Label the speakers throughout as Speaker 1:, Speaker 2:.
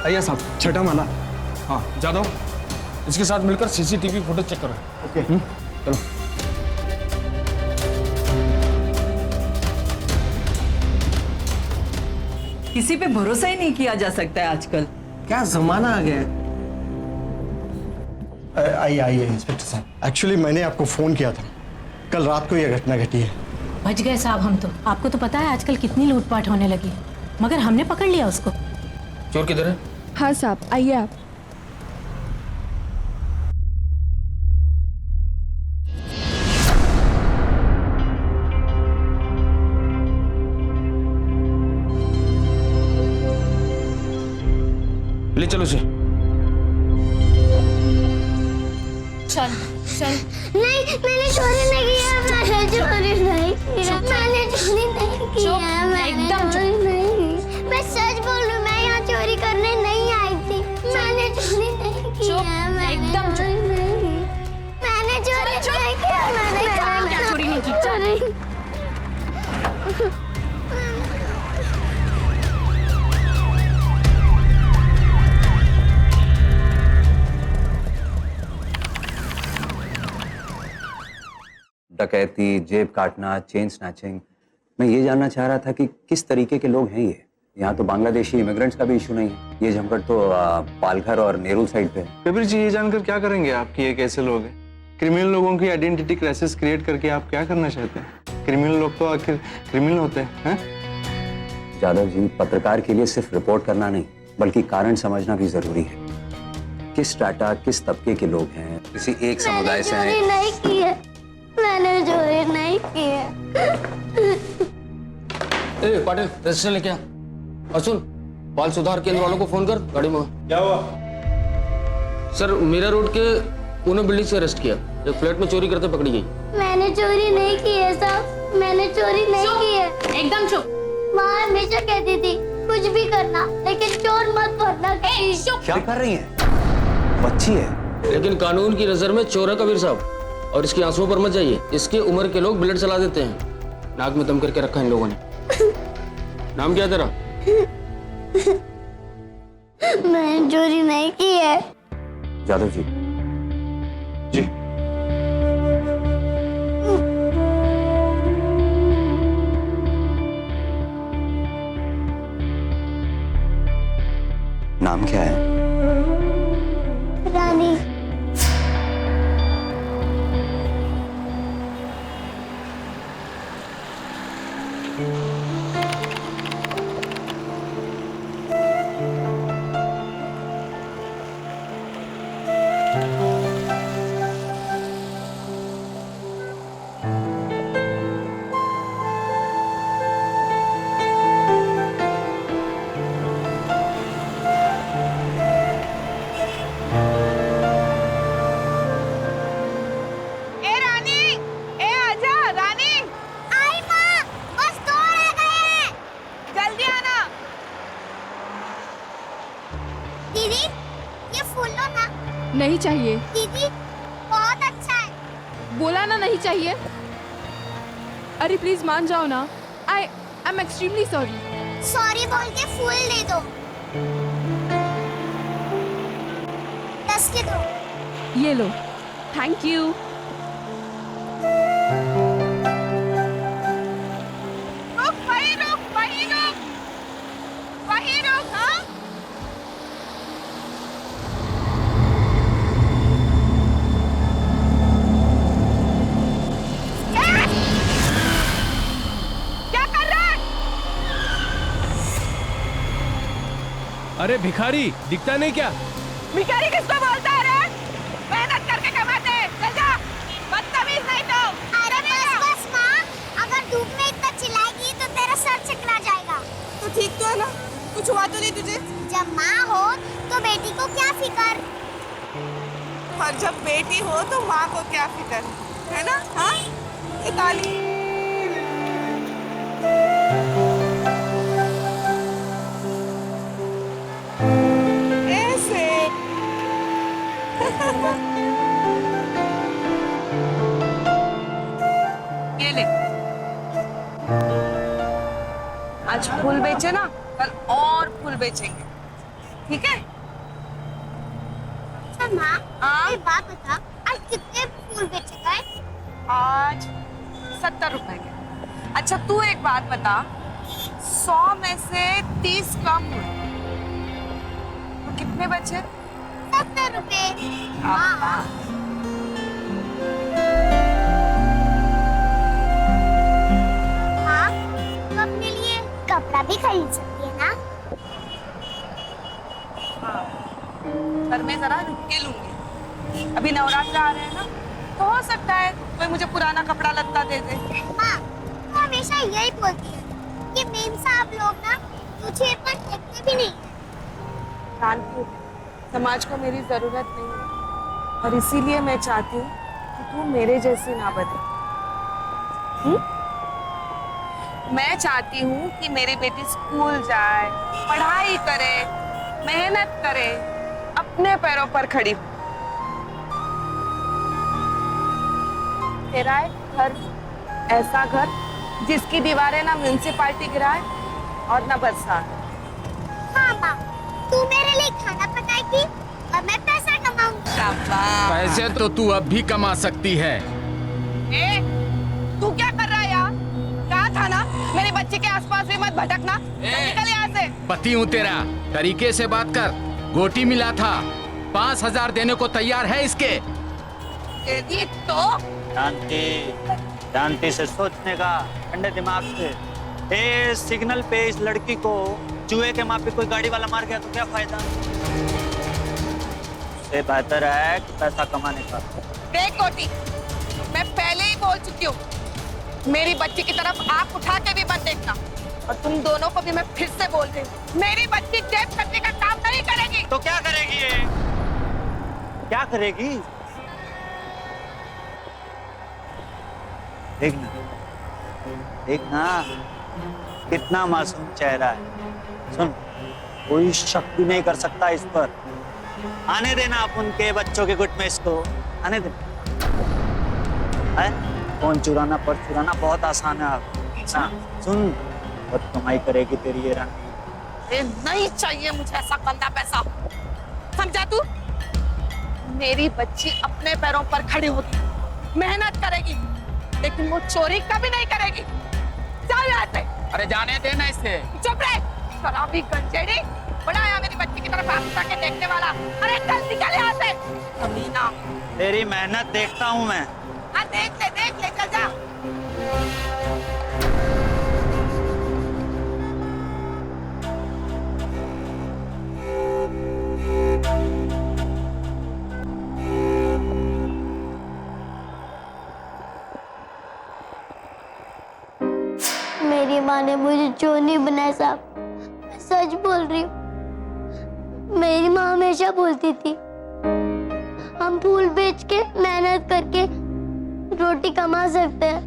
Speaker 1: आइए साहब, छठा माला। हाँ जादव, इसके साथ मिलकर सीसीटीवी फुटेज चेक करो।
Speaker 2: ओके
Speaker 1: चलो।
Speaker 3: किसी पे भरोसा ही नहीं किया जा सकता है आजकल।
Speaker 2: क्या जमाना आ गया है। आइए आइए इंस्पेक्टर साहब, एक्चुअली मैंने आपको फोन किया था, कल रात को यह घटना घटी है।
Speaker 4: बच गए साहब हम तो। आपको तो पता है आजकल कितनी लूटपाट होने लगी है, मगर हमने पकड़ लिया उसको।
Speaker 1: चोर किधर है?
Speaker 5: हाँ साहब, आइए आप।
Speaker 1: ले चलो उसे।
Speaker 4: चल चल।
Speaker 6: नहीं, मैंने चोरी नहीं किया, मैंने चोरी नहीं किया, मैंने चोरी नहीं किया,
Speaker 4: एकदम
Speaker 6: चोरी नहीं की। मैं सच बोल रही हूँ, मैं यहाँ चोरी करने नहीं आई थी, मैंने चोरी नहीं किया,
Speaker 4: एकदम
Speaker 6: चोरी नहीं की, मैंने चोरी नहीं किया, मैंने
Speaker 4: चोरी नहीं की।
Speaker 6: चोरी।
Speaker 7: डकैती, जेब काटना, चेन स्नैचिंग। मैं ये जानना चाह रहा था कि किस तरीके के लोग हैं ये। यहाँ तो बांग्लादेशी इमिग्रेंट्स का भी इशू नहीं है। ये जमघट तो पालघर और नेहरू साइड पे है।
Speaker 8: कबीर जी, ये जानकर क्या करेंगे आप कि ये कैसे लोग हैं? क्रिमिनल लोगों की आइडेंटिटी क्राइसिस क्रिएट करके आप क्या करना चाहते हैं? क्रिमिनल लोग तो आखिर क्रिमिनल होते हैं।
Speaker 7: जादव जी, पत्रकार के लिए सिर्फ रिपोर्ट करना नहीं, बल्कि कारण समझना भी जरूरी है। किस स्ट्रैटा, किस तबके के लोग हैं, किसी एक समुदाय से
Speaker 6: मैंने
Speaker 7: हैं।
Speaker 6: चोरी नहीं की है, मैंने चोरी नहीं की है।
Speaker 1: ए पाटिल, रजिस्टर लेके आ। और सुन, बाल सुधार केंद्र वालों को फोन कर, गाड़ी में।
Speaker 8: क्या हुआ?
Speaker 1: सर, मीरा रोड के पूना बिल्डिंग से अरेस्ट किया, एक फ्लैट में चोरी करते पकड़ी गई।
Speaker 6: मैंने चोरी नहीं की है साहब, मैंने चोरी नहीं की है।
Speaker 4: एकदम चुप।
Speaker 6: माँ हमेशा कहती थी कुछ भी करना, लेकिन चोर मत बनना कहीं।
Speaker 7: क्या कर रही हैं? बच्ची है।
Speaker 1: लेकिन कानून की नजर में चोर है कबीर साहब, और इसकी आंसुओं पर मत जाइए। इसके उम्र के लोग बुलेट चला देते हैं। नाक में दम करके रखा इन लोगों ने। नाम क्या है तेरा?
Speaker 6: मैंने चोरी नहीं की है।
Speaker 7: जादव जी।
Speaker 8: जी।
Speaker 7: नाम क्या है?
Speaker 6: रानी। दीदी, ये फूल लो ना।
Speaker 5: नहीं चाहिए।
Speaker 6: दीदी, बहुत अच्छा है।
Speaker 5: बोला ना नहीं चाहिए। अरे प्लीज मान जाओ ना। I am extremely sorry.
Speaker 6: Sorry बोल के फूल दे दो। 10 के दो।
Speaker 5: ये लो। Thank you.
Speaker 6: वही रुक, हाँ? क्या कर रहा है?
Speaker 9: अरे भिखारी, दिखता नहीं क्या?
Speaker 6: भिखारी किसको बोलता है रे? मेहनत करके कमाते हैं। चल जा, बदतमीज नहीं तो। अरे बस माँ, अगर धूप में इतना चिल्लाएगी तो तेरा सर चकरा जाएगा।
Speaker 10: तो ठीक तो है ना, कुछ हुआ तो नहीं तुझे?
Speaker 6: जब माँ हो तो बेटी को क्या फिकर?
Speaker 10: और जब बेटी हो तो माँ को क्या फिकर, है ना? हाँ, ये ताली। ऐसे।
Speaker 3: ये ले। आज फूल बेचे ना, कल और फूल बेचेंगे।
Speaker 10: ठीक है?
Speaker 6: अच्छा माँ, एक बात बता, आज कितने फूल बेचे गए?
Speaker 10: आज 70 रुपए के। अच्छा तू एक बात बता, 100 में से 30 कम हुए तो कितने बचे?
Speaker 6: 70 रुपए। हाँ। हाँ, तो अपने लिए कपड़ा भी खरीद सकती है ना?
Speaker 10: पर मैं जरा रुक के लूंगी, अभी नवरात्र आ रहे हैं ना, तो हो सकता है कोई मुझे पुराना कपड़ा लत्ता दे दे।
Speaker 6: माँ, तो हमेशा यही बोलती है कि मेम साहब लोग ना तुझे पर देखते भी नहीं।
Speaker 10: कानपुर, समाज को मेरी जरूरत नहीं है और इसीलिए मैं चाहती हूँ कि तू मेरे जैसी ना बने। मैं चाहती हूँ कि मेरी बेटी स्कूल जाए, पढ़ाई करे, मेहनत करे, अपने पैरों पर खड़ी हो। तेरा एक घर, ऐसा घर जिसकी दीवारें ना म्यूनिसिपालिटी गिराए और ना बरसात।
Speaker 6: हाँ माँ, तू मेरे लिए खाना पकाएगी और मैं पैसा कमाऊंगी।
Speaker 10: शाबाश।
Speaker 9: पैसे तो तू अब भी कमा सकती है।
Speaker 10: ए, तू क्या कर रहा है यार? कहा था ना मेरी बच्ची के आसपास भी मत भटकना। निकल यहाँ से।
Speaker 9: पति हूँ तेरा, तरीके से बात कर। गोटी मिला था, 5,000 देने को तैयार है इसके।
Speaker 10: दे दी तो
Speaker 11: शांति, शांति से सोचने का, ठंडे दिमाग से। ए, सिग्नल पे इस लड़की को चूहे के माँ पे कोई गाड़ी वाला मार गया तो क्या फायदा? उससे बेहतर है कि पैसा कमाने का।
Speaker 10: देख गोटी, मैं पहले ही बोल चुकी हूँ, मेरी बच्ची की तरफ आंख उठा के भी मत देखना। और तुम दोनों को भी मैं फिर से बोल रही हूँ, मेरी बच्ची जेब कटने का काम नहीं करेगी।
Speaker 11: तो क्या करेगी ये? क्या करेगी? देखना, देखना कितना मासूम चेहरा है। सुन, कोई शक भी नहीं कर सकता इस पर। आने देना आप उनके बच्चों के गुट में इसको, आने देना। फोन चुराना, पर्स चुराना बहुत आसान है। आप सुन, बहुत कमाई करेगी तेरी ये रानी।
Speaker 10: नहीं चाहिए मुझे ऐसा गंदा पैसा, समझा तू? मेरी बच्ची अपने पैरों पर खड़ी होगी, मेहनत करेगी, लेकिन वो चोरी कभी नहीं करेगी। चल यहाँ से।
Speaker 9: अरे जाने देना इसे।
Speaker 10: चुप रहे, शराबी गंजेड़ी, बढ़ाया मेरी बच्ची की तरफ आंख उठा के देखने वाला। अरे चल निकल यहाँ से, कमीना।
Speaker 11: तेरी मेहनत देखता हूँ मैं।
Speaker 10: हाँ देख ले, चल जा।
Speaker 6: मेरी माँ ने मुझे चोर नहीं बनाया साहब, मैं सच बोल रही हूँ। मेरी माँ हमेशा बोलती थी, हम फूल बेच के मेहनत करके रोटी कमा सकते हैं।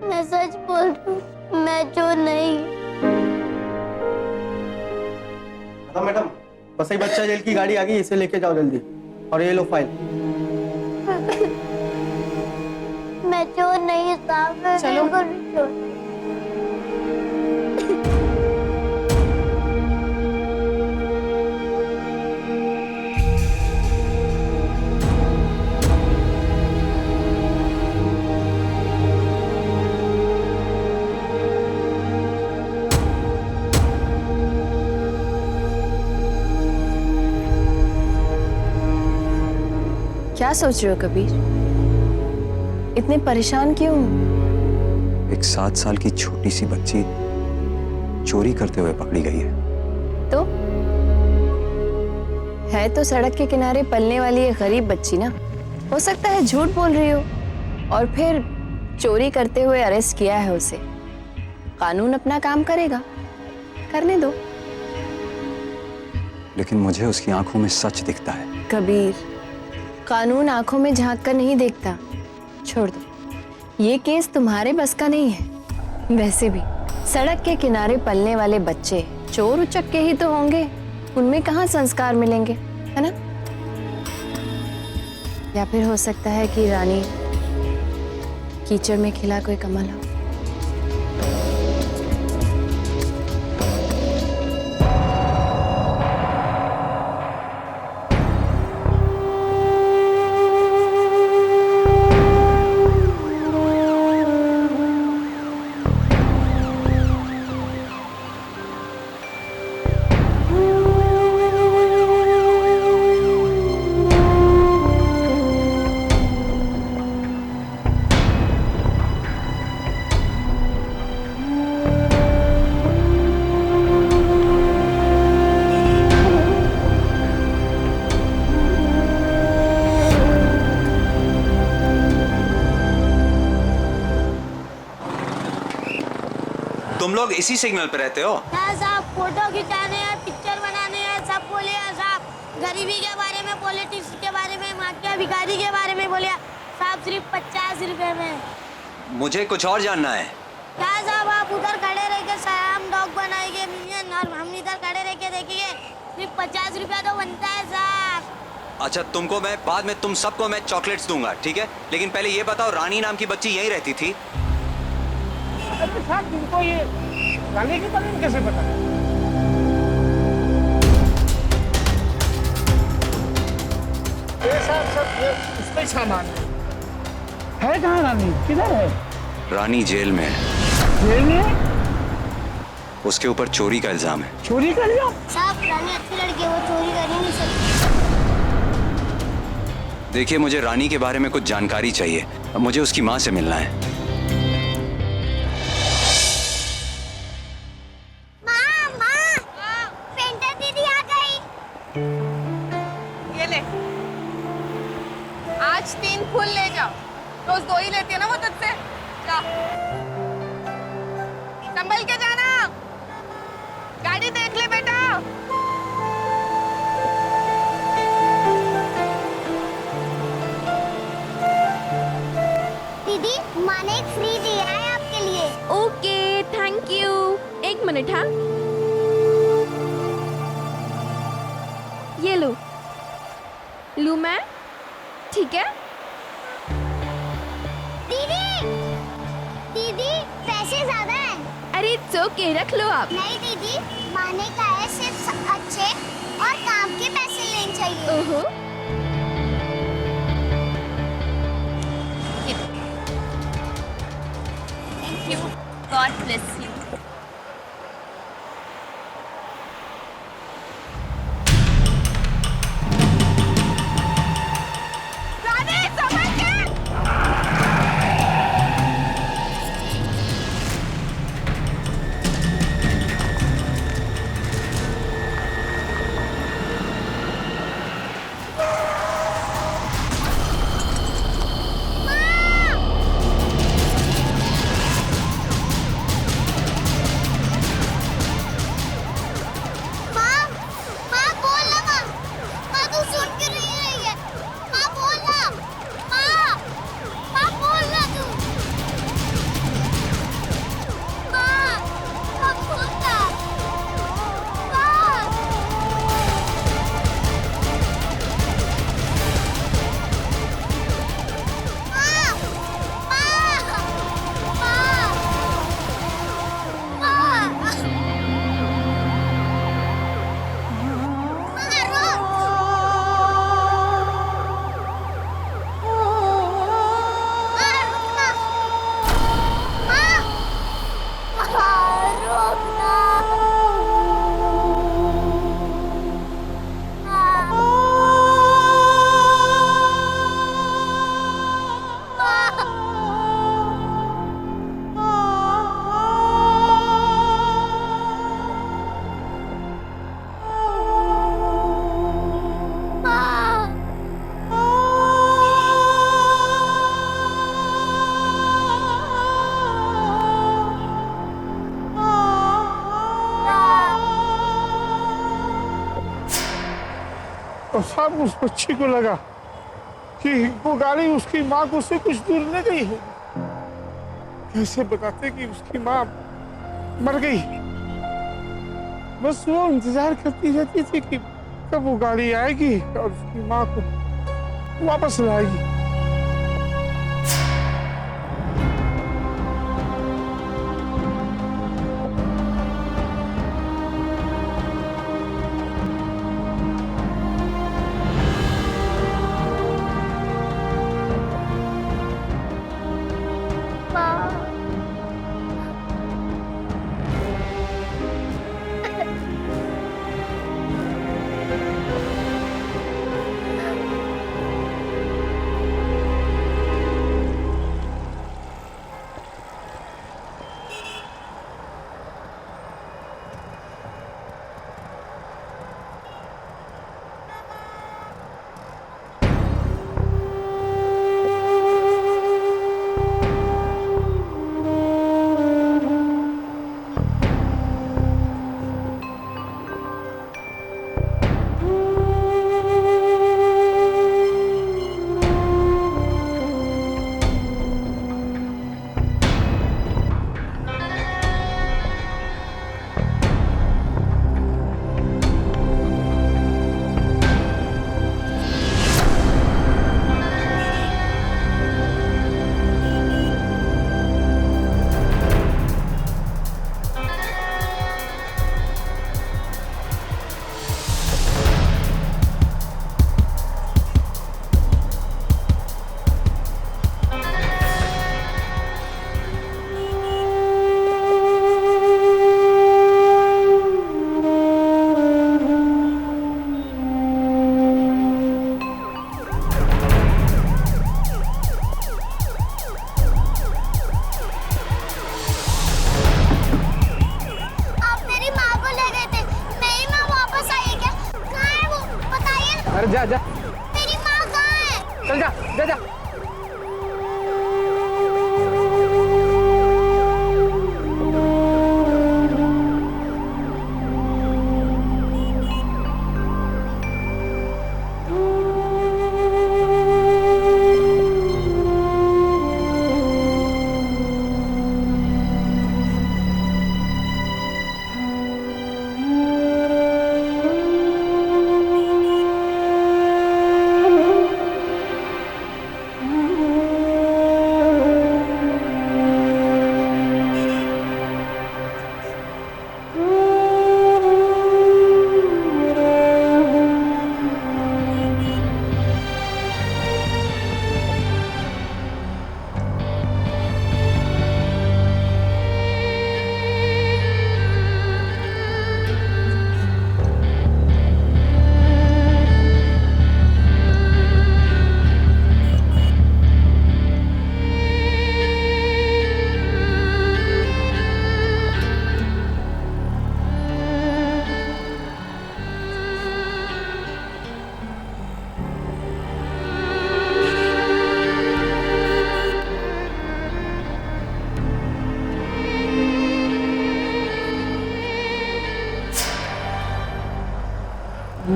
Speaker 6: मैं सच बोल रही हूँ, मैं चोर नहीं।
Speaker 2: मैडम, बसई बच्चा जेल की गाड़ी आ गई, इसे लेके जाओ जल्दी। और ये लो फाइल।
Speaker 6: मैं चोर नहीं साहब, मैं
Speaker 5: चलो।
Speaker 6: बिल्कुल नहीं चोर।
Speaker 5: क्या सोच रहे हो कबीर? इतने परेशान क्यों?
Speaker 7: एक 7 साल की छोटी सी बच्ची चोरी करते हुए पकड़ी गई है।
Speaker 5: तो सड़क के किनारे पलने वाली एक गरीब बच्ची ना, हो सकता है झूठ बोल रही हो और फिर चोरी करते हुए अरेस्ट किया है उसे। कानून अपना काम करेगा, करने दो।
Speaker 7: लेकिन मुझे उसकी आंखों में सच दिखता है।
Speaker 5: कबीर, कानून आंखों में झांक कर नहीं देखता, छोड़ दो। ये केस तुम्हारे बस का नहीं है। वैसे भी सड़क के किनारे पलने वाले बच्चे चोर उचक्के ही तो होंगे, उनमें कहाँ संस्कार मिलेंगे, है ना? या फिर हो सकता है कि रानी कीचड़ में खिला कोई कमल हो।
Speaker 7: तुम लोग इसी सिग्नल पे रहते हो?
Speaker 6: हाँ साहब, फोटो खिंचाने हैं, पिक्चर बनाने हैं, सब बोले हैं साहब। गरीबी के बारे में, पॉलिटिक्स के बारे में, माफिया भिखारी के बारे में बोले साहब। सिर्फ 50 रुपए में।
Speaker 7: मुझे कुछ और जानना है।
Speaker 6: क्या साहब, आप उधर खड़े रह के सयाम डॉग बनाएंगे मिलियन, और हम इधर खड़े रह के देखेंगे। सिर्फ 50 रुपया तो बनता है साहब।
Speaker 7: अच्छा, तुमको मैं बाद में तुम सबको मैं चॉकलेट्स दूंगा, ठीक है? लेकिन पहले ये बताओ, रानी नाम की बच्ची यहीं रहती थी?
Speaker 12: अरे साहब, तुमको ये रानी के बारे में कैसे पता? ये सब उसका ही सामान है। कहाँ रानी? किधर है?
Speaker 7: रानी जेल में है।
Speaker 12: जेल में?
Speaker 7: उसके ऊपर चोरी का इल्जाम है।
Speaker 12: चोरी कर लिया?
Speaker 6: साहब, रानी अच्छी लड़की है, वो चोरी कर ही नहीं सकती।
Speaker 7: देखिए, मुझे रानी के बारे में कुछ जानकारी चाहिए। मुझे उसकी माँ से मिलना है।
Speaker 6: पेंटर दीदी आ गई।
Speaker 10: ये ले, आज 3 फूल ले जाओ। रोज 2 ही लेती है ना वो तुझसे। जा, संभल के जाना। गाड़ी देख ले बेटा।
Speaker 6: दीदी, माँ ने एक फ्री दिया है आपके लिए।
Speaker 5: Okay, thank you. 1 मिनट। हाँ, ये लो। लूं मैं? ठीक है।
Speaker 6: दीदी, दीदी पैसे ज्यादा हैं।
Speaker 5: अरे इट्स ओके, रख लो आप।
Speaker 6: नहीं दीदी, माँ ने कहा है सिर्फ अच्छे और काम के पैसे लेने चाहिए।
Speaker 5: ओहो,
Speaker 10: thank you, God bless you. Rani, संभल के।
Speaker 12: और साहब, उस बच्ची को लगा कि वो गाड़ी उसकी माँ को उससे कुछ दूर न गई होगी। कैसे बताते कि उसकी माँ मर गई? बस वो इंतजार करती रहती थी कि कब वो गाड़ी आएगी और उसकी माँ को वापस लाएगी।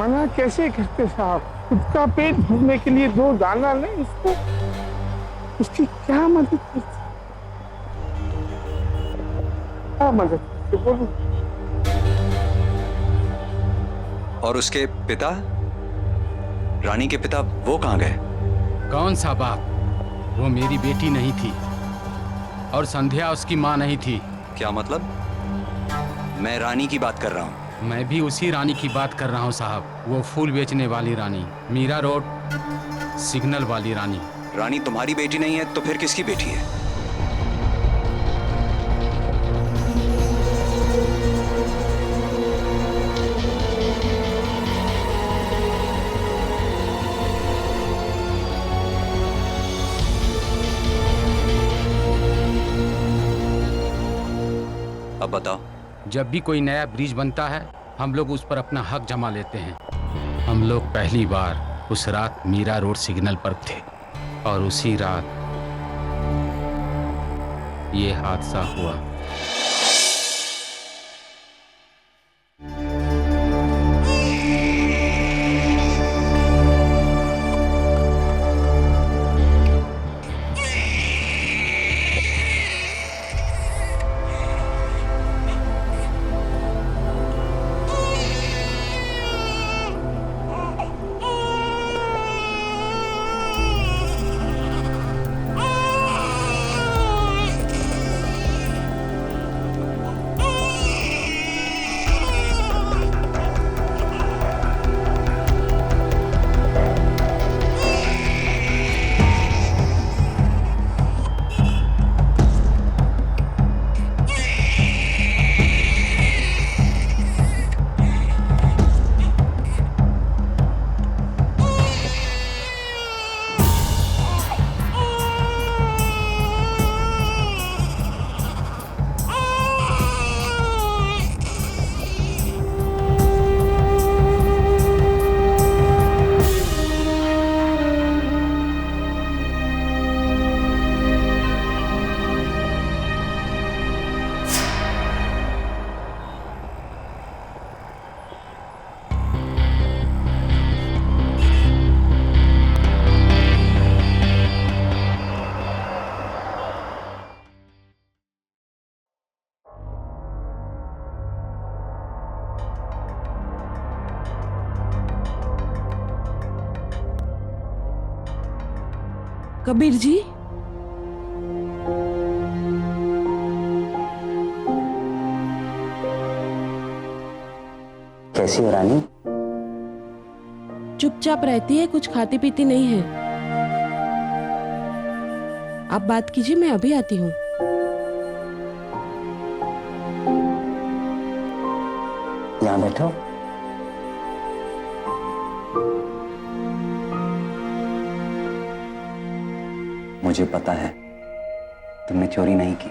Speaker 12: मना कैसे करते साहब? खुद का पेट भरने के लिए 2 दाना नहीं, उसको उसकी क्या मदद करती? क्या मदद करती बोलो?
Speaker 7: और उसके पिता, रानी के पिता, वो कहाँ गए?
Speaker 9: कौन सा बाप? वो मेरी बेटी नहीं थी और संध्या उसकी माँ नहीं थी।
Speaker 7: क्या मतलब? मैं रानी की बात कर रहा हूँ।
Speaker 9: मैं भी उसी रानी की बात कर रहा हूँ साहब, वो फूल बेचने वाली रानी, मीरा रोड सिग्नल वाली रानी।
Speaker 7: रानी तुम्हारी बेटी नहीं है तो फिर किसकी बेटी है? अब बताओ।
Speaker 9: जब भी कोई नया ब्रिज बनता है हम लोग उस पर अपना हक जमा लेते हैं। हम लोग पहली बार उस रात मीरा रोड सिग्नल पर थे और उसी रात ये हादसा हुआ।
Speaker 10: कबीर जी,
Speaker 7: कैसी हो रानी?
Speaker 10: चुपचाप रहती है, कुछ खाती पीती नहीं है। आप बात कीजिए, मैं अभी आती हूँ।
Speaker 7: यहाँ बैठो। मुझे पता है तुमने चोरी नहीं की।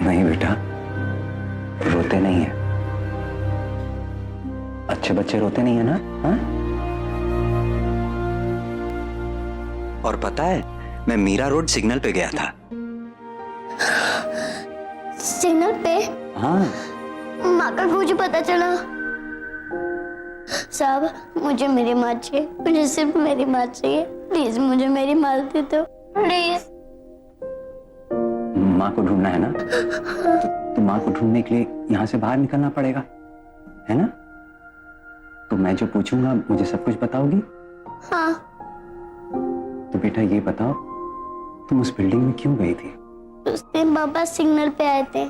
Speaker 7: नहीं बेटा, रोते नहीं है। अच्छे बच्चे रोते नहीं है ना? हाँ? और पता है, मैं मीरा रोड सिग्नल पे गया था।
Speaker 6: सिग्नल पे?
Speaker 7: हाँ।
Speaker 6: माँ का मुझे पता चला। साहब, मुझे मेरी माँ चाहिए, मुझे सिर्फ मेरी माँ चाहिए। प्लीज मुझे मेरी माँ दे दो, प्लीज।
Speaker 7: माँ को ढूंढना है ना? तो माँ को ढूंढने के लिए यहाँ से बाहर निकलना पड़ेगा, है ना? तो मैं जो पूछूंगा मुझे सब कुछ बताओगी?
Speaker 6: हाँ।
Speaker 7: तो बेटा ये बताओ, तुम उस बिल्डिंग में क्यों गई थी?
Speaker 6: उस दिन पापा सिग्नल पे आए थे।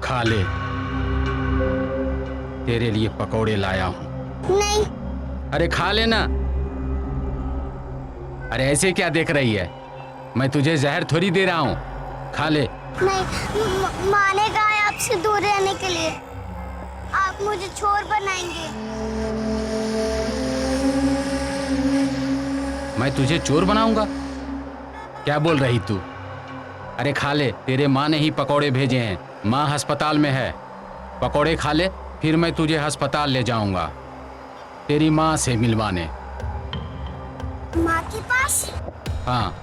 Speaker 9: खा ले, तेरे लिए पकौड़े लाया हूं।
Speaker 6: नहीं।
Speaker 9: अरे खा लेना। अरे ऐसे क्या देख रही है? मैं तुझे जहर थोड़ी दे रहा हूं, खा ले।
Speaker 6: नहीं, माँ ने कहा है आपसे दूर रहने के लिए। आप मुझे चोर बनाएंगे।
Speaker 9: मैं तुझे चोर बनाऊंगा? क्या बोल रही तू? अरे खा ले, तेरे माँ ने ही पकौड़े भेजे हैं। माँ अस्पताल में है, पकौड़े खा ले, फिर मैं तुझे अस्पताल ले जाऊंगा तेरी माँ से मिलवाने।
Speaker 6: माँ के पास?
Speaker 9: हाँ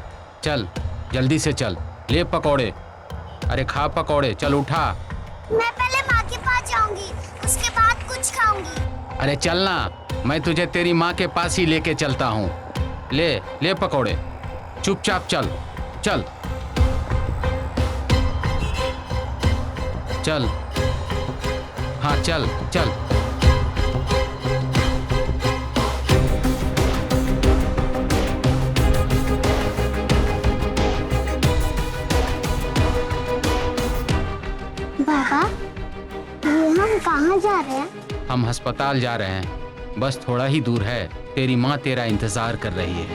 Speaker 9: चल, जल्दी से चल, ले पकौड़े। अरे खा पकौड़े, चल उठा।
Speaker 6: मैं पहले माँ के पास जाऊंगी, उसके बाद कुछ खाऊंगी।
Speaker 9: अरे चल ना, मैं तुझे तेरी माँ के पास ही लेके चलता हूँ। ले ले पकौड़े, चुपचाप चल चल चल। हाँ चल चल।
Speaker 6: बाबा, ये हम कहाँ जा रहे हैं?
Speaker 9: हम अस्पताल जा रहे हैं, बस थोड़ा ही दूर है। तेरी माँ तेरा इंतजार कर रही है।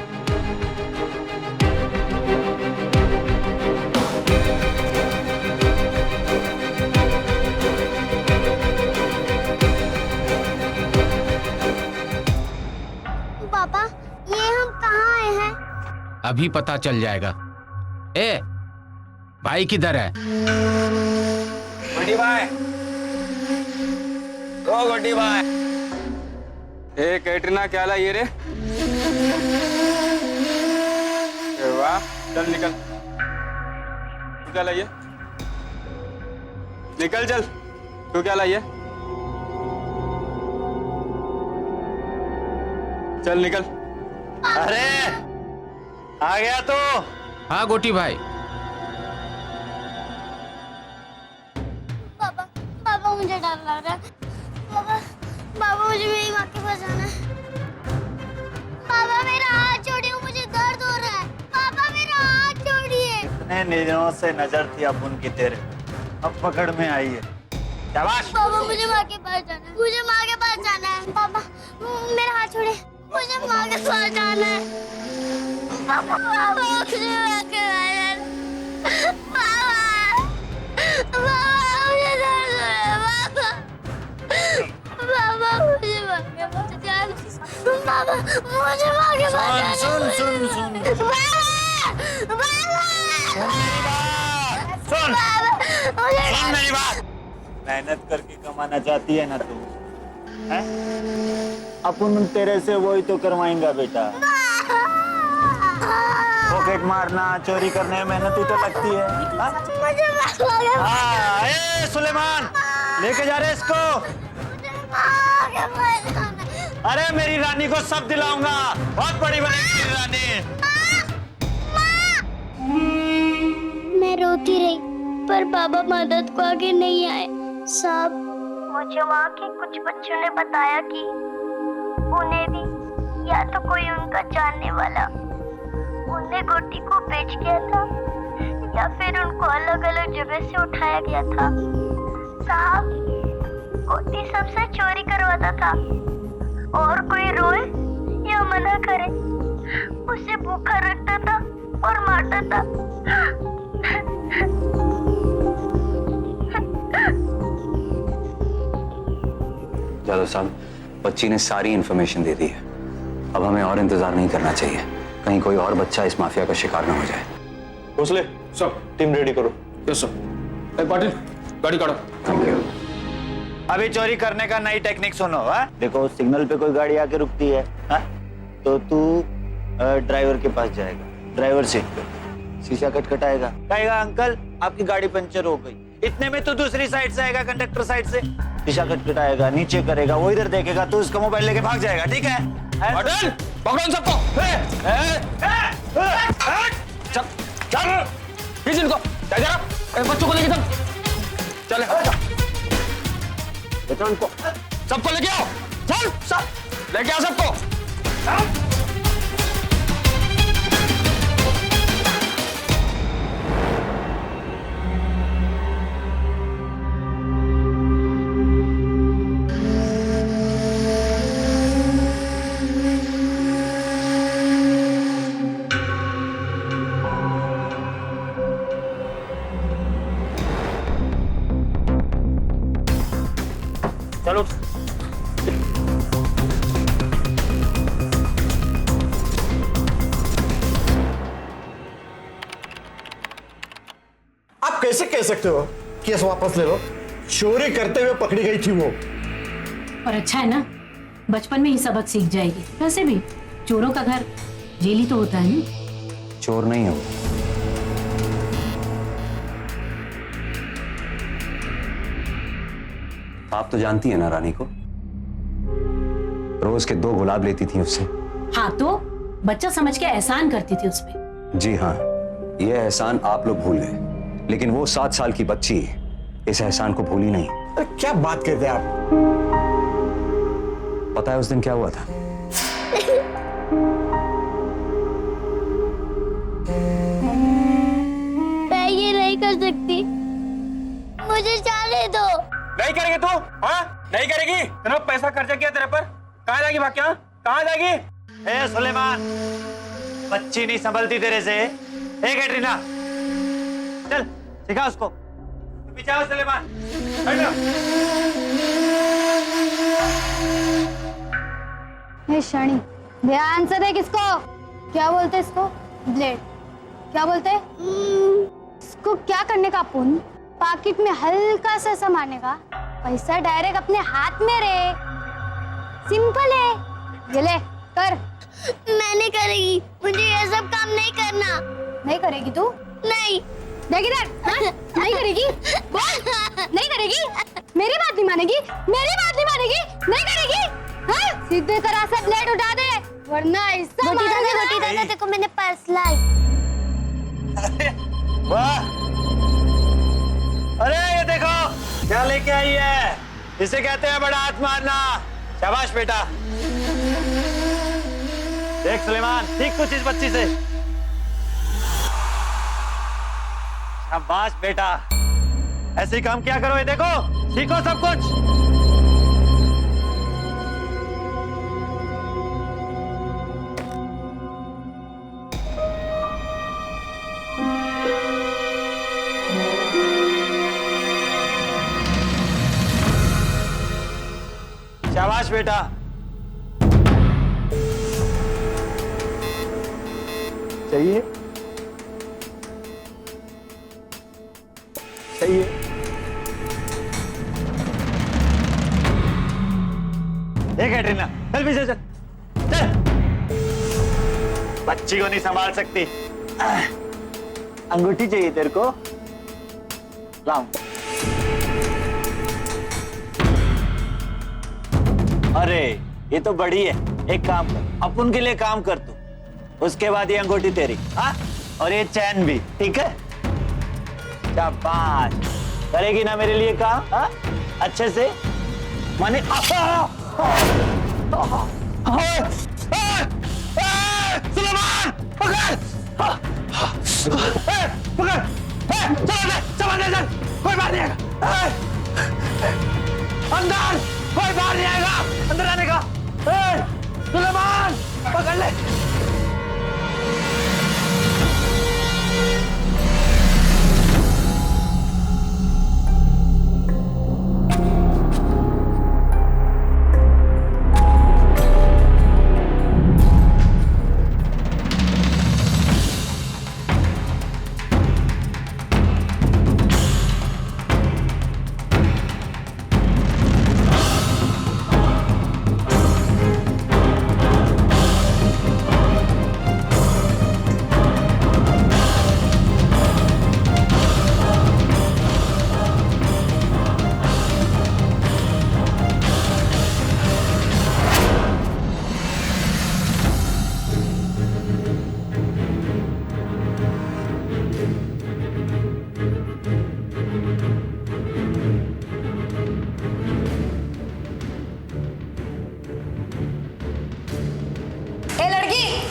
Speaker 6: पापा, ये हम कहाँ आए हैं?
Speaker 9: अभी पता चल जाएगा। ए, भाई किधर है?
Speaker 8: गोटी भाई, ओ गोटी भाई। ए कैटरीना, क्या ला ये रे? ए वाह, चल निकल। तू क्या लाइए? निकल चल। तू क्या लाइए? चल निकल।
Speaker 11: अरे आ गया तो।
Speaker 9: हाँ गोटी भाई।
Speaker 6: पापा, पापा मुझे डर लग रहा है। पापा, पापा मुझे मेरी माँ के पास जाना है। पापा मेरा हाथ छोड़िए, मुझे दर्द हो रहा है। पापा मेरा हाथ छोड़िए।
Speaker 11: इतने दिनों से नजर थी अपन की तेरे, अब पकड़ में आई है। शाबाश।
Speaker 6: पापा मुझे माँ के पास जाना है, मुझे माँ के पास जाना है। पापा मेरा हाथ छोड़िए, मुझे माँ के पास जाना है। पापा, पापा मुझे माँ के पास जाना है। पापा, पापा मुझे दर्द हो रहा है। पापा, पापा मुझे माँ के पास जाना है। पापा मुझे माँ के पास जाना है।
Speaker 11: सुन। सुन मेरी बात। मेहनत करके कमाना चाहती है ना तू, हैं? अपन तेरे से वही तो करवाएंगा बेटा। पॉकेट मारना, चोरी करने में मेहनत ही तो लगती है। हाँ, ए सुलेमान, लेके जा रहे इसको। अरे मेरी रानी को सब दिलाऊंगा, बहुत बड़ी बनेगी मेरी रानी।
Speaker 6: मैं रोती रही, पर बाबा मदद को आगे नहीं आए। साहब, मुझे वहाँ के कुछ बच्चों ने बताया कि उन्हें भी या तो कोई उनका जानने वाला उन्हें गोटी को बेच गया था, या फिर उनको अलग अलग जगह से उठाया गया था। साहब, गोटी सबसे चोरी करवाता था, और कोई रोए या मना करे उसे भूखा रखता था और मारता था।
Speaker 7: जादव साहब, बच्ची ने सारी इन्फॉर्मेशन दे दी है। अब हमें और इंतजार नहीं करना चाहिए, कहीं कोई और बच्चा इस माफिया का शिकार न हो जाए।
Speaker 8: भोसले, सब टीम रेडी करो।
Speaker 1: Yes sir. पाटिल, गाड़ी काटो।
Speaker 7: Thank you.
Speaker 11: अभी चोरी करने का नई टेक्निक सुनो। हा? देखो, सिग्नल पे कोई गाड़ी आके रुकती है, हा? तो तू ड्राइवर के पास जाएगा, ड्राइवर सीट पे शीशा खटखटाएगा, कहेगा अंकल आपकी गाड़ी पंचर हो गई। इतने में तू दूसरी साइड से आएगा, कंडक्टर साइड से, शीशा खटखटाएगा, नीचे करेगा, वो इधर देखेगा, तू उसका मोबाइल लेके भाग जाएगा। ठीक है?
Speaker 1: पाटिल, पकड़ो इन सबको। चल चल, खींच इनको। बच्चों को लेके चल। चल बच्चों इनको सबको लेके आओ। चल सब लेके आओ सबको।
Speaker 11: चलो।
Speaker 2: कैसे कह सकते हो? केस वापस ले लो। चोरी करते हुए पकड़ी गई थी वो।
Speaker 4: और अच्छा है ना, बचपन में ही सबक सीख जाएगी। वैसे भी चोरों का घर जेल ही तो होता है ना।
Speaker 7: चोर नहीं है वो। आप तो जानती है ना रानी को, रोज के 2 गुलाब लेती थी उससे।
Speaker 4: हाँ तो बच्चा समझ के एहसान करती थी उस पे।
Speaker 7: जी हाँ, ये एहसान आप लोग भूल गए, लेकिन वो 7 साल की बच्ची इस एहसान को भूली नहीं।
Speaker 2: अरे क्या बात करते हैं आप?
Speaker 7: पता है उस दिन क्या हुआ था?
Speaker 6: मैं ये नहीं कर सकती, मुझे जाने दो।
Speaker 8: नहीं करेगी तू? हाँ नहीं करेगी? इतना पैसा खर्चा किया तेरे पर, कहाँ जाएगी भाग? कहाँ जाएगी?
Speaker 11: ए सुलेमान, बच्ची नहीं संभलती तेरे से। ए कैटरीना, चल सिखा उसको। पीछे आओ सुलेमान,
Speaker 6: शनि, ध्यान से देख इसको। क्या बोलते इसको? ब्लेड। क्या बोलते? इसको क्या करने का पुन? पॉकेट में हल्का सा समाने का, पैसा डायरेक्ट अपने हाथ में रे। सिंपल है, ये ले कर। मैं नहीं करेगी, मुझे ये सब काम नहीं करना। नहीं करेगी तू? नहीं। देख इधर, हाँ? नहीं करेगी? बोल, नहीं करेगी? मेरी बात नहीं मानेगी? मेरी बात नहीं मानेगी? नहीं करेगी? हाँ? सीधे तरह से ब्लेड उठा दे, वरना ऐसा मारूंगा। गोटी दादा, देखो मैंने पर्स लाई।
Speaker 11: वाह! अरे ये देखो क्या लेके आई है, इसे कहते हैं बड़ा हाथ मारना। शाबाश बेटा। देख सुलेमान, सीख कुछ इस बच्ची से। शाबाश बेटा, ऐसे ही काम क्या करो। ये देखो, सीखो सब कुछ। शाबाश बेटा। चाहिए? चाहिए? देख कैटरीना, चल पीछे चल। चल। बच्ची को नहीं संभाल सकती। अंगूठी चाहिए तेरे को? लाऊं। अरे ये तो बड़ी है, एक काम कर, अपन के लिए काम कर तू, उसके बाद ये अंगूठी तेरी। हाँ, और ये चैन भी, ठीक है? शाबाश, करेगी ना मेरे लिए काम? हाँ, अच्छे से माने। सुलेमान, पकड़! पकड़! चल, कोई बात नहीं आएगा। अंदर कोई बाहर नहीं आएगा, अंदर आने का। सुलेमान, पकड़ ले।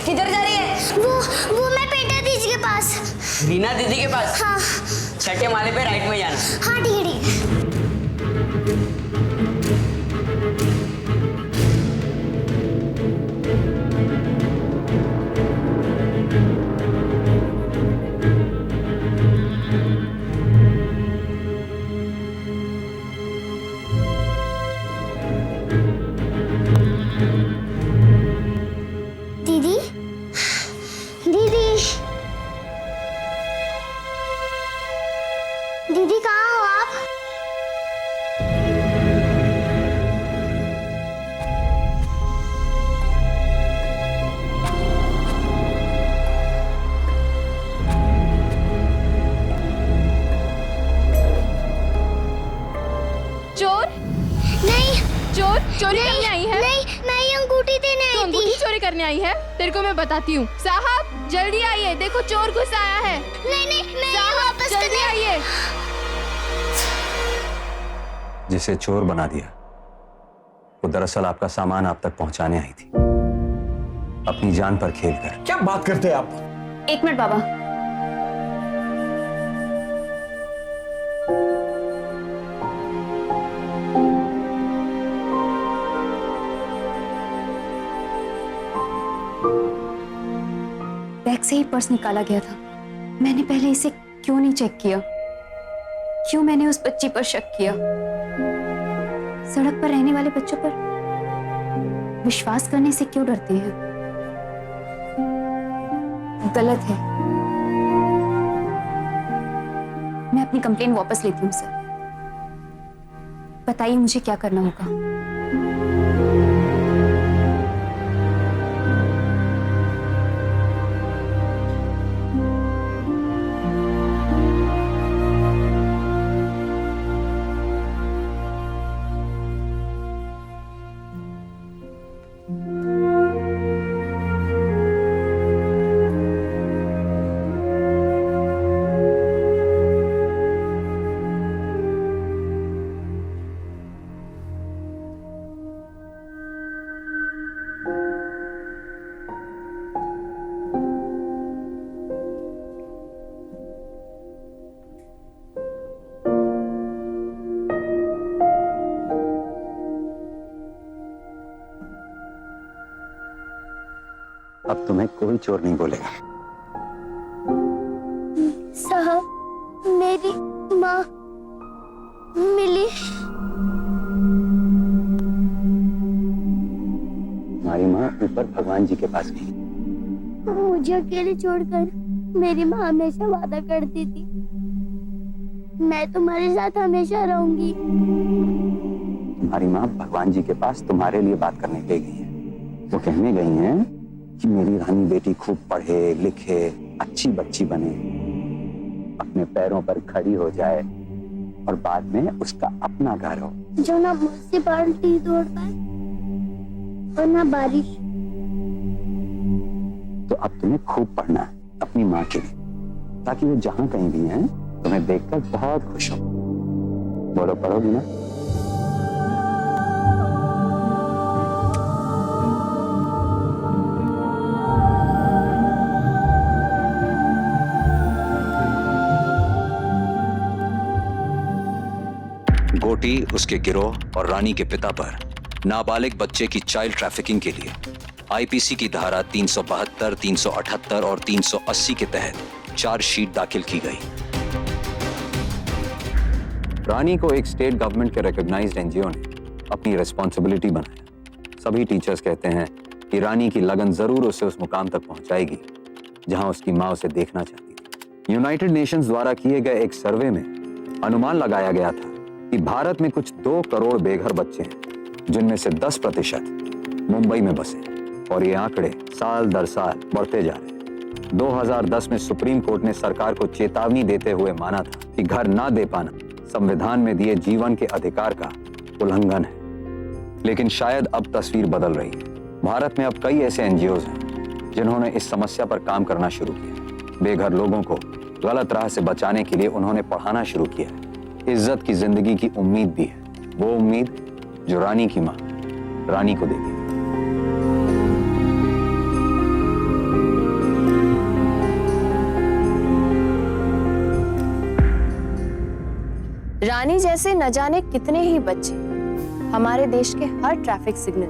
Speaker 6: किधर जा रही है? वो मैं पेटा दीदी के पास।
Speaker 13: रीना दीदी के पास?
Speaker 6: हाँ।
Speaker 13: छठे माले पे राइट में जाना।
Speaker 6: हाँ ठीक है, ठीक है। आप?
Speaker 5: चोर?
Speaker 6: नहीं,
Speaker 5: चोर चोरी करने आई है?
Speaker 6: नहीं, मैं ये अंगूठी देने
Speaker 5: तू
Speaker 6: आई
Speaker 5: अंगूठी
Speaker 6: थी।
Speaker 5: चोरी करने आई है? तेरे को मैं बताती हूँ। साहब जल्दी आइए, देखो चोर घुस आया है।
Speaker 6: नहीं, मैं ये
Speaker 5: साहब
Speaker 6: वापस
Speaker 5: जल्दी
Speaker 6: करने
Speaker 5: आइए।
Speaker 7: जिसे चोर बना दिया वो दरअसल आपका सामान आप तक पहुंचाने आई थी, अपनी जान पर खेलकर।
Speaker 2: क्या बात करते हैं आप?
Speaker 5: एक मिनट बाबा।
Speaker 14: बैग से ही पर्स निकाला गया था। मैंने पहले इसे क्यों नहीं चेक किया? क्यों मैंने उस बच्ची पर शक किया? सड़क पर रहने वाले बच्चों पर विश्वास करने से क्यों डरते हैं? गलत है। मैं अपनी कंप्लेंट वापस लेती हूँ सर। बताइए मुझे क्या करना होगा।
Speaker 7: अब तुम्हें कोई चोर नहीं बोलेगा।
Speaker 6: साहब, मेरी माँ मिली।
Speaker 7: हमारी माँ ऊपर भगवान जी के पास गई।
Speaker 6: मुझे अकेले छोड़कर मेरी माँ हमेशा वादा करती थी, मैं तुम्हारे साथ हमेशा रहूंगी।
Speaker 7: तुम्हारी माँ भगवान जी के पास तुम्हारे लिए बात करने के लिए गई है। वो कहने गई हैं कि मेरी रानी बेटी खूब पढ़े लिखे, अच्छी बच्ची बने, अपने पैरों पर खड़ी हो जाए और बाद में उसका अपना घर हो,
Speaker 6: जो ना मुझसे बाल्टी तोड़ पाए और ना बारिश।
Speaker 7: तो अब तुम्हें खूब पढ़ना है अपनी माँ के लिए, ताकि वो जहां कहीं भी हैं तुम्हें देखकर बहुत खुश हो। बोलो, पढ़ोगी ना?
Speaker 15: गोटी, उसके गिरोह और रानी के पिता पर नाबालिग बच्चे की चाइल्ड ट्रैफिकिंग के लिए आईपीसी की धारा 372, 378 और 380 के तहत चार्जशीट दाखिल की गई।
Speaker 7: रानी को एक स्टेट गवर्नमेंट के रिकॉग्नाइज्ड एनजीओ ने अपनी रिस्पॉन्सिबिलिटी बनाया। सभी टीचर्स कहते हैं कि रानी की लगन जरूर उसे उस मुकाम तक पहुंचाएगी जहां उसकी मां उसे देखना चाहती थी। यूनाइटेड नेशंस द्वारा किए गए एक सर्वे में अनुमान लगाया गया था कि भारत में कुछ 2 करोड़ बेघर बच्चे हैं, जिनमें से 10% मुंबई में बसे और ये आंकड़े साल दर साल बढ़ते जा रहे हैं। 2010 में सुप्रीम कोर्ट ने सरकार को चेतावनी देते हुए माना था कि घर ना दे पाना संविधान में दिए जीवन के अधिकार का उल्लंघन है। लेकिन शायद अब तस्वीर बदल रही है। भारत में अब कई ऐसे एनजीओज हैं जिन्होंने इस समस्या पर काम करना शुरू किया। बेघर लोगों को गलत राह से बचाने के लिए उन्होंने पढ़ाना शुरू किया। इज्जत की जिंदगी की उम्मीद भी है, वो उम्मीद जो रानी की मां रानी को देती है।
Speaker 5: रानी जैसे न जाने कितने ही बच्चे हमारे देश के हर traffic signal,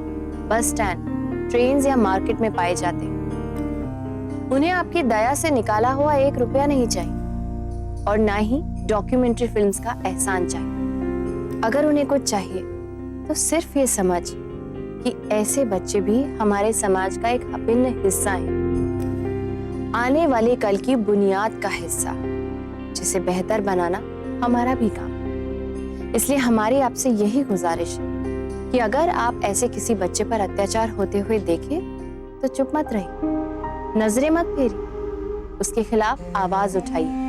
Speaker 5: bus stand, train या मार्केट में पाए जाते हैं। उन्हें आपकी दया से निकाला हुआ 1 रुपया नहीं चाहिए और ना ही डॉक्यूमेंट्री फिल्म्स का एहसान चाहिए। अगर उन्हें कुछ चाहिए तो सिर्फ ये समझ कि ऐसे बच्चे भी हमारे समाज का एक अभिन्न हिस्सा हैं, आने वाले कल की बुनियाद का हिस्सा, जिसे बेहतर बनाना हमारा भी काम है। इसलिए हमारी आपसे यही गुजारिश है कि अगर आप ऐसे किसी बच्चे पर अत्याचार होते हुए देखें तो चुप मत रहिए, नजरें मत फेरिए, उसके खिलाफ आवाज उठाइए।